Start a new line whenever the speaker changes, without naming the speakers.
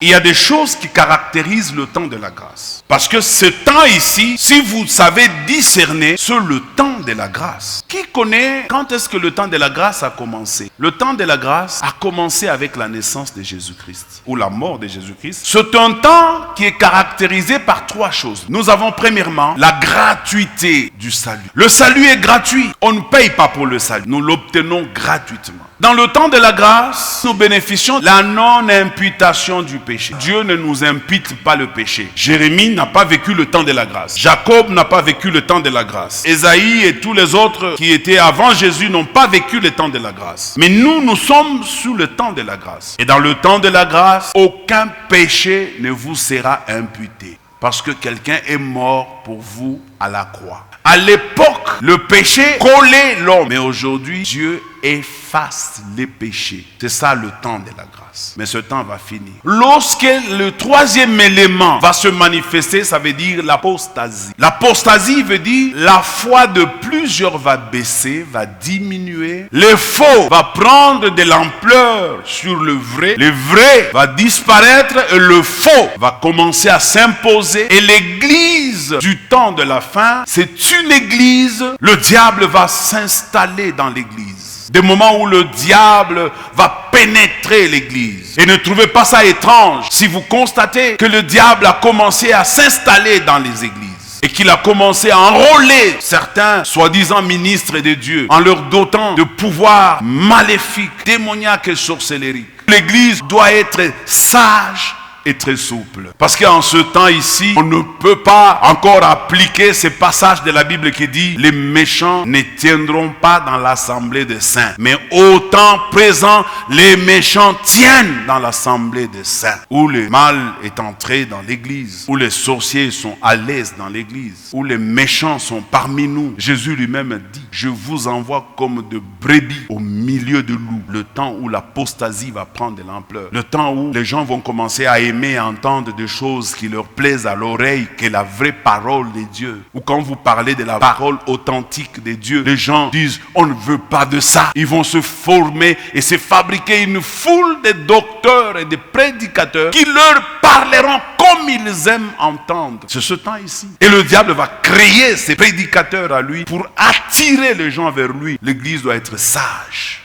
Il y a des choses qui caractérisent le temps de la grâce. Parce que ce temps ici, si vous savez discerner, c'est le temps de la grâce. Qui connaît quand est-ce que le temps de la grâce a commencé? Le temps de la grâce a commencé avec la naissance de Jésus-Christ, ou la mort de Jésus-Christ. C'est un temps qui est caractérisé par trois choses. Nous avons premièrement la gratuité du salut. Le salut est gratuit. On ne paye pas pour le salut. Nous l'obtenons gratuitement. Dans le temps de la grâce, nous bénéficions de la non-imputation du péché. Dieu ne nous impute pas le péché. Jérémie n'a pas vécu le temps de la grâce. Jacob n'a pas vécu le temps de la grâce. Ésaïe et tous les autres qui étaient avant Jésus n'ont pas vécu le temps de la grâce. Mais nous sommes sous le temps de la grâce. Et dans le temps de la grâce, aucun péché ne vous sera imputé. Parce que quelqu'un est mort pour vous à la croix. À l'époque, le péché collait l'homme. Mais aujourd'hui, Dieu efface les péchés. C'est ça le temps de la grâce. Mais ce temps va finir. Lorsque le troisième élément va se manifester, ça veut dire l'apostasie. L'apostasie veut dire la foi de plusieurs va baisser, va diminuer. Le faux va prendre de l'ampleur sur le vrai. Le vrai va disparaître et le faux va commencer à s'imposer. Et l'église du temps de la fin, c'est une église. Le diable va s'installer dans l'église. Des moments où le diable va pénétrer l'église. Et ne trouvez pas ça étrange si vous constatez que le diable a commencé à s'installer dans les églises. Et qu'il a commencé à enrôler certains soi-disant ministres de Dieu en leur dotant de pouvoirs maléfiques, démoniaques et sorcelleriques. L'église doit être sage et très souple. Parce qu'en ce temps ici, on ne peut pas encore appliquer ces passages de la Bible qui dit les méchants ne tiendront pas dans l'assemblée des saints. Mais au temps présent, les méchants tiennent dans l'assemblée des saints. Où le mal est entré dans l'église, où les sorciers sont à l'aise dans l'église, où les méchants sont parmi nous. Jésus lui-même dit, je vous envoie comme de brebis au milieu de loups. Le temps où l'apostasie va prendre de l'ampleur. Le temps où les gens vont commencer à aimer entendre des choses qui leur plaisent à l'oreille, que la vraie parole de Dieu. Ou quand vous parlez de la parole authentique de Dieu, les gens disent on ne veut pas de ça. Ils vont se former et se fabriquer une foule de docteurs et de prédicateurs qui leur parleront comme ils aiment entendre. C'est ce temps ici. Et le diable va créer ces prédicateurs à lui pour attirer les gens vers lui. L'église doit être sage.